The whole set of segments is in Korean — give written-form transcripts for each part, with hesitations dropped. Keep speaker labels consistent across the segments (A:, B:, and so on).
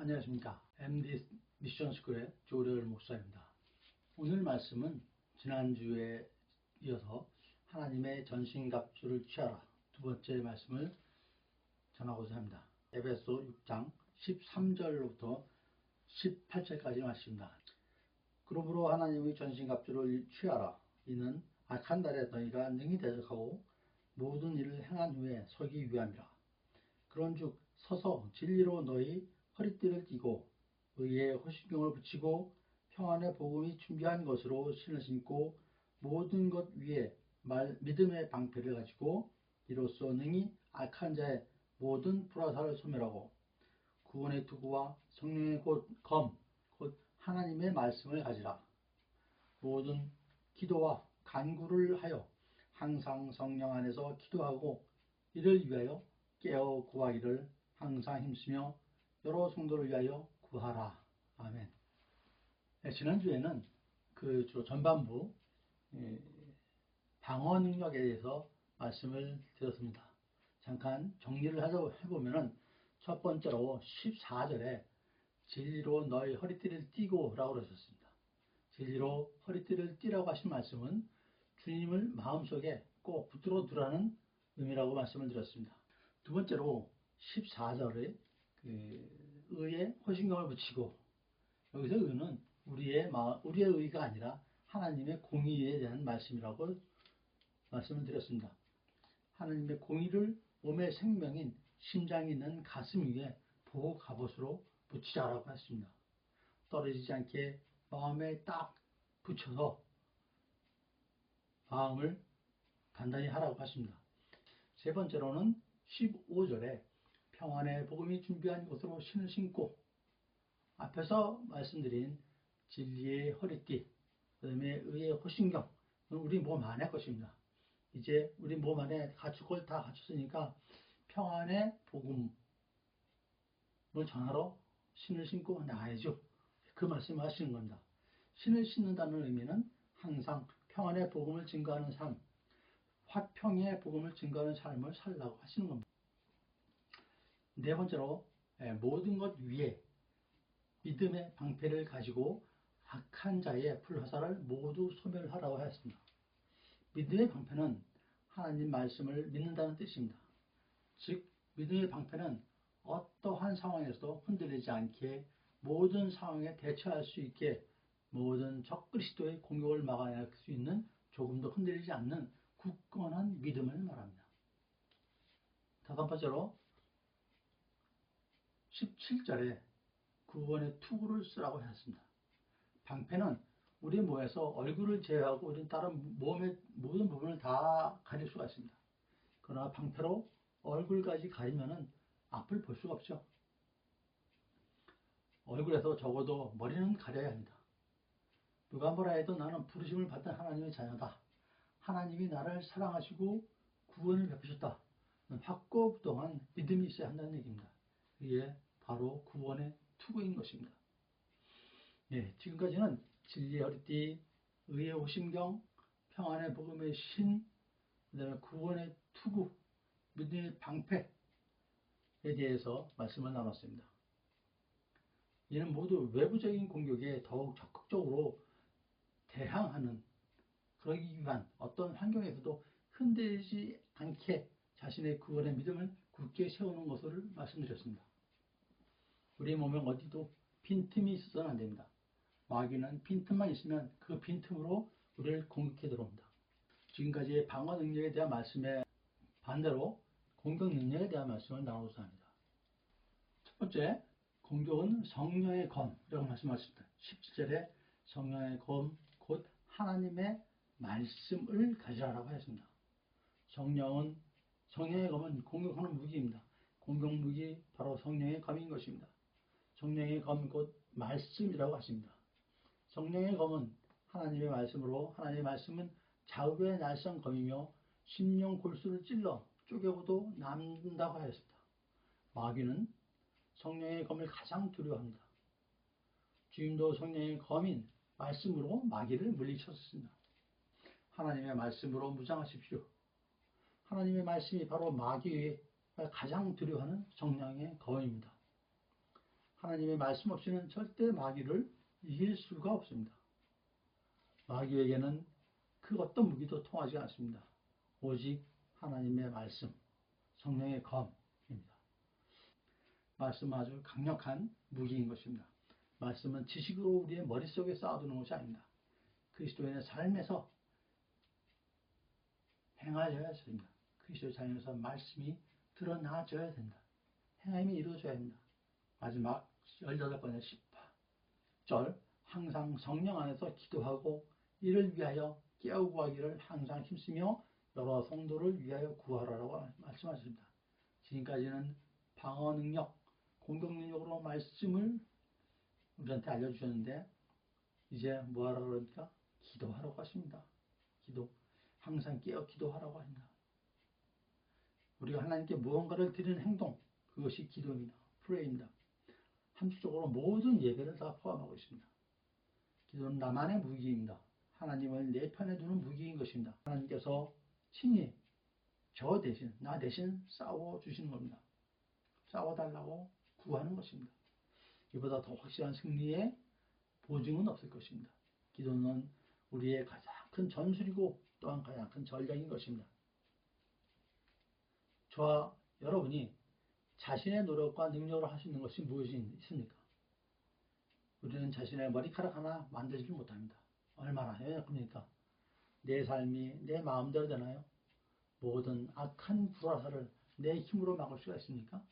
A: 안녕하십니까. MD 미션스쿨의 조려열 목사입니다. 오늘 말씀은 지난주에 이어서 하나님의 전신갑주를 취하라 두 번째 말씀을 전하고자 합니다. 에베소 6장 13절로부터 18절까지 말씀입니다. 그러므로 하나님의 전신갑주를 취하라. 이는 악한 날에 너희가 능히 대적하고 모든 일을 행한 후에 서기 위함이라. 그런즉 서서 진리로 너희 허리띠를 띠고 의의 호심경을 붙이고 평안의 복음이 준비한 것으로 신을 신고 모든 것 위에 믿음의 방패를 가지고 이로써 능히 악한 자의 모든 불화살을 소멸하고 구원의 투구와 성령의 곧 하나님의 말씀을 가지라. 모든 기도와 간구를 하여 항상 성령 안에서 기도하고 이를 위하여 깨어 구하기를 항상 힘쓰며 여러 성도를 위하여 구하라. 아멘. 지난주에는 그 전반부 방어 능력에 대해서 말씀을 드렸습니다. 잠깐 정리를 해보면 첫 번째로 14절에 진리로 너희 허리띠를 띠고 라고 그러셨습니다. 진리로 허리띠를 띠라고 하신 말씀은 주님을 마음속에 꼭 붙들어 두라는 의미라고 말씀을 드렸습니다. 두 번째로 14절에 의의 호심경을 붙이고, 여기서 의는 우리의 의가 아니라 하나님의 공의에 대한 말씀이라고 말씀을 드렸습니다. 하나님의 공의를 몸의 생명인 심장이 있는 가슴 위에 보호 갑옷으로 붙이자라고 했습니다. 떨어지지 않게 마음에 딱 붙여서 마음을 단단히 하라고 하십니다. 세 번째로는 15절에 평안의 복음이 준비한 것으로 신을 신고, 앞에서 말씀드린 진리의 허리띠, 그 다음에 의의 호심경, 우리 몸 안의 것입니다. 이제 우리 몸 안에 갖출 걸 다 갖췄으니까 평안의 복음을 전하러 신을 신고 나가야죠. 그 말씀을 하시는 겁니다. 신을 신는다는 의미는 항상 평안의 복음을 증거하는 삶, 화평의 복음을 증거하는 삶을 살라고 하시는 겁니다. 네 번째로 모든 것 위에 믿음의 방패를 가지고 악한 자의 불화살을 모두 소멸하라고 하였습니다. 믿음의 방패는 하나님 말씀을 믿는다는 뜻입니다. 즉 믿음의 방패는 어떠한 상황에서도 흔들리지 않게 모든 상황에 대처할 수 있게 모든 적그리스도의 공격을 막아낼 수 있는 조금도 흔들리지 않는 굳건한 믿음을 말합니다. 다섯 번째로 17절에 구원의 투구를 쓰라고 했습니다. 방패는 우리 몸에서 얼굴을 제외하고 우리는 다른 몸의 모든 부분을 다 가릴 수가 있습니다. 그러나 방패로 얼굴까지 가리면은 앞을 볼 수가 없죠. 얼굴에서 적어도 머리는 가려야 합니다. 누가 뭐라 해도 나는 부르심을 받은 하나님의 자녀다. 하나님이 나를 사랑하시고 구원을 베푸셨다. 확고부동한 믿음이 있어야 한다는 얘기입니다. 이게 바로 구원의 투구인 것입니다. 지금까지는 진리의 허리띠, 의의 호심경, 평안의 복음의 신, 그 다음에 구원의 투구, 믿음의 방패에 대해서 말씀을 나눴습니다. 이는 모두 외부적인 공격에 더욱 적극적으로 대항하는, 그러기 위한 어떤 환경에서도 흔들리지 않게 자신의 구원의 믿음을 굳게 세우는 것을 말씀드렸습니다. 우리 몸에 어디도 빈틈이 있어서는 안 됩니다. 마귀는 빈틈만 있으면 그 빈틈으로 우리를 공격해 들어옵니다. 지금까지의 방어 능력에 대한 말씀에 반대로 공격 능력에 대한 말씀을 나누고자 합니다. 첫 번째, 공격은 성령의 검이라고 말씀하셨습니다. 17절에 성령의 검, 곧 하나님의 말씀을 가지라고 하였습니다. 성령의 검은 공격하는 무기입니다. 공격 무기 바로 성령의 검인 것입니다. 성령의 검 곧 말씀이라고 하십니다. 성령의 검은 하나님의 말씀으로, 하나님의 말씀은 좌우의 날선 검이며 심령 골수를 찔러 쪼개고도 남는다고 하였습니다. 마귀는 성령의 검을 가장 두려워합니다. 주님도 성령의 검인 말씀으로 마귀를 물리쳤습니다. 하나님의 말씀으로 무장하십시오. 하나님의 말씀이 바로 마귀가 가장 두려워하는 성령의 검입니다. 하나님의 말씀 없이는 절대 마귀를 이길 수가 없습니다. 마귀에게는 그 어떤 무기도 통하지 않습니다. 오직 하나님의 말씀, 성령의 검입니다. 말씀은 아주 강력한 무기인 것입니다. 말씀은 지식으로 우리의 머릿속에 쌓아두는 것이 아닙니다. 그리스도인의 삶에서 행하여야 됩니다. 그리스도의 삶에서 말씀이 드러나져야 된다. 행함이 이루어져야 된다. 마지막 18번의 18절 항상 성령 안에서 기도하고 이를 위하여 깨우고 하기를 항상 힘쓰며 여러 성도를 위하여 구하라고 말씀하셨습니다. 지금까지는 방어 능력, 공격 능력으로 말씀을 우리한테 알려주셨는데 이제 뭐하라고 그러니까 기도하라고 하십니다. 기도, 항상 깨어 기도하라고 합니다. 우리가 하나님께 무언가를 드리는 행동, 그것이 기도입니다. 프레이입니다. 함축적으로 모든 예배를 다 포함하고 있습니다. 기도는 나만의 무기입니다. 하나님을 내 편에 두는 무기인 것입니다. 하나님께서 친히 저 대신, 나 대신 싸워주시는 겁니다. 싸워달라고 구하는 것입니다. 이보다 더 확실한 승리의 보증은 없을 것입니다. 기도는 우리의 가장 큰 전술이고 또한 가장 큰 전략인 것입니다. 저와 여러분이 자신의 노력과 능력으로 할 수 있는 것이 무엇이 있습니까? 우리는 자신의 머리카락 하나 만들지 못합니다. 얼마나 연약합니까? 내 삶이 내 마음대로 되나요? 모든 악한 불화살을 내 힘으로 막을 수가 있습니까?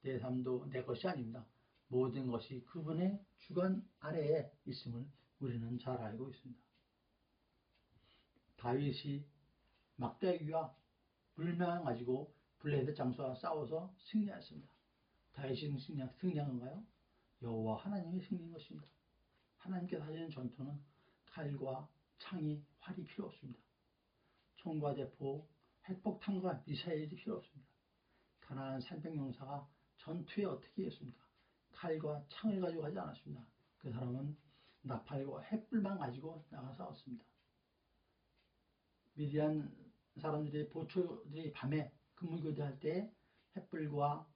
A: 내 삶도 내 것이 아닙니다. 모든 것이 그분의 주관 아래에 있음을 우리는 잘 알고 있습니다. 다윗이 막대기와 물망 가지고 블레셋 장수와 싸워서 승리했습니다. 다윗이 승리한 건가요? 여호와 하나님이 승리인 것입니다. 하나님께서 하시는 전투는 칼과 창이 활이 필요 없습니다. 총과 대포, 핵폭탄과 미사일이 필요 없습니다. 가나안 300용사가 전투에 어떻게 했습니까? 칼과 창을 가지고 가지 않았습니다. 그 사람은 나팔과 햇불만 가지고 나가 싸웠습니다. 미디안 사람들이 보초들이 밤에 근무교대할 때 햇불과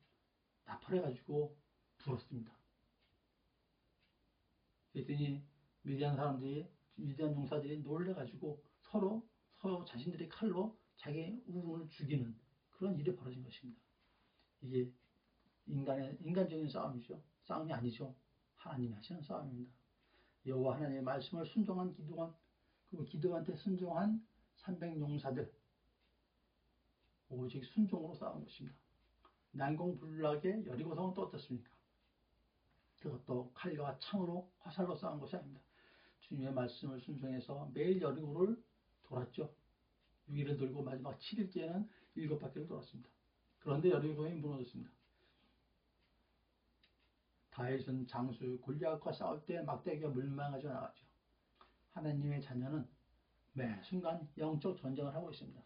A: 나팔을 가지고 불었습니다. 그랬더니 미디안 용사들이 놀래가지고 서로 자신들의 칼로 자기 우군을 죽이는 그런 일이 벌어진 것입니다. 이게 인간적인 싸움이죠. 싸움이 아니죠. 하나님이 하시는 싸움입니다. 여호와 하나님의 말씀을 순종한 기도원, 그리고 기도원한테 순종한 300용사들, 오직 순종으로 싸운 것입니다. 난공불락의 여리고성은 또 어떻습니까? 그것도 칼과 창으로 화살로 싸운 것이 아닙니다. 주님의 말씀을 순종해서 매일 여리고를 돌았죠. 6일을 돌고 마지막 7일째는 7바퀴를 돌았습니다. 그런데 여리고성이 무너졌습니다. 다윗은 장수 골리앗과 싸울 때 막대기가 물망하지 나갔죠. 하나님의 자녀는 매 순간 영적 전쟁을 하고 있습니다.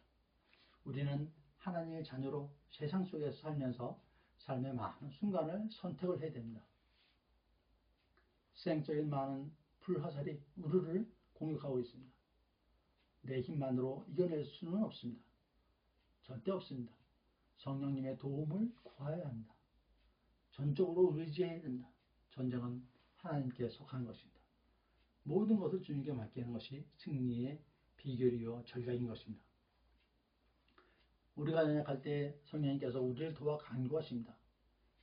A: 우리는 하나님의 자녀로 세상 속에서 살면서 삶의 많은 순간을 선택을 해야 됩니다. 생적인 많은 불화살이 우리를 공격하고 있습니다. 내 힘만으로 이겨낼 수는 없습니다. 절대 없습니다. 성령님의 도움을 구해야 합니다. 전적으로 의지해야 된다. 전쟁은 하나님께 속한 것입니다. 모든 것을 주님께 맡기는 것이 승리의 비결이요 전략인 것입니다. 우리가 연약할 때 성령님께서 우리를 도와 간구하십니다.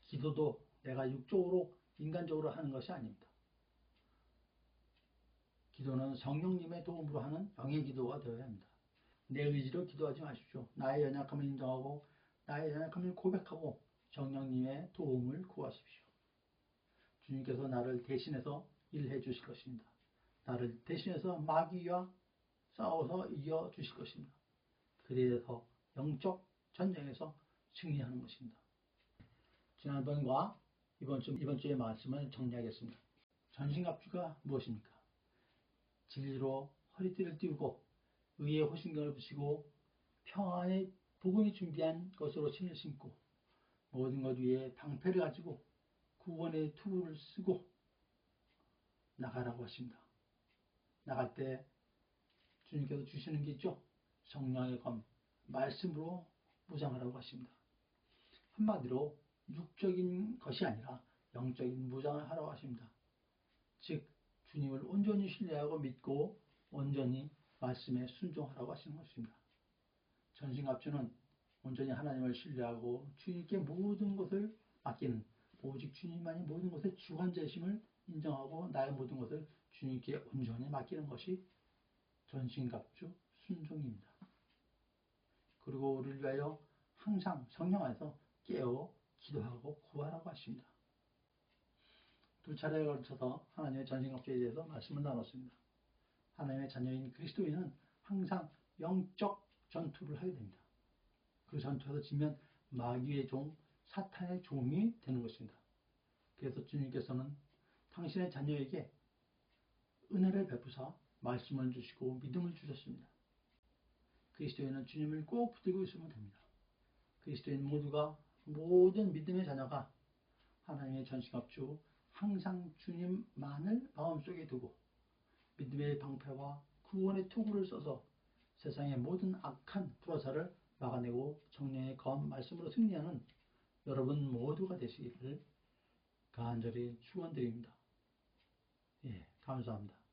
A: 기도도 내가 육적으로 인간적으로 하는 것이 아닙니다. 기도는 성령님의 도움으로 하는 영의 기도가 되어야 합니다. 내 의지로 기도하지 마십시오. 나의 연약함을 인정하고 나의 연약함을 고백하고 성령님의 도움을 구하십시오. 주님께서 나를 대신해서 일해 주실 것입니다. 나를 대신해서 마귀와 싸워서 이겨 주실 것입니다. 그래서 영적 전쟁에서 승리하는 것입니다. 지난번과 이번 주의 말씀을 정리하겠습니다. 전신갑주가 무엇입니까? 진리로 허리띠를 띄우고 의의 호신경을 붙이고 평안의 복음이 준비한 것으로 신을 신고 모든 것 위에 방패를 가지고 구원의 투구를 쓰고 나가라고 하십니다. 나갈 때 주님께서 주시는 게 있죠. 성령의 검, 말씀으로 무장하라고 하십니다. 한마디로 육적인 것이 아니라 영적인 무장을 하라고 하십니다. 즉 주님을 온전히 신뢰하고 믿고 온전히 말씀에 순종하라고 하시는 것입니다. 전신갑주는 온전히 하나님을 신뢰하고 주님께 모든 것을 맡기는, 오직 주님만이 모든 것의 주관자심을 인정하고 나의 모든 것을 주님께 온전히 맡기는 것이 전신갑주 순종입니다. 그리고 우리를 위하여 항상 성령 안에서 깨어 기도하고 구하라고 하십니다. 두 차례에 걸쳐서 하나님의 전신갑주에 대해서 말씀을 나눴습니다. 하나님의 자녀인 그리스도인은 항상 영적 전투를 하게 됩니다. 그 전투에서 지면 마귀의 종, 사탄의 종이 되는 것입니다. 그래서 주님께서는 당신의 자녀에게 은혜를 베푸사 말씀을 주시고 믿음을 주셨습니다. 그리스도인은 주님을 꼭 붙들고 있으면 됩니다. 그리스도인 모두가, 모든 믿음의 자녀가 하나님의 전신갑주 항상 주님만을 마음속에 두고 믿음의 방패와 구원의 투구를 써서 세상의 모든 악한 불화살을 막아내고 성령의 거한 말씀으로 승리하는 여러분 모두가 되시기를 간절히 축원드립니다. 예, 감사합니다.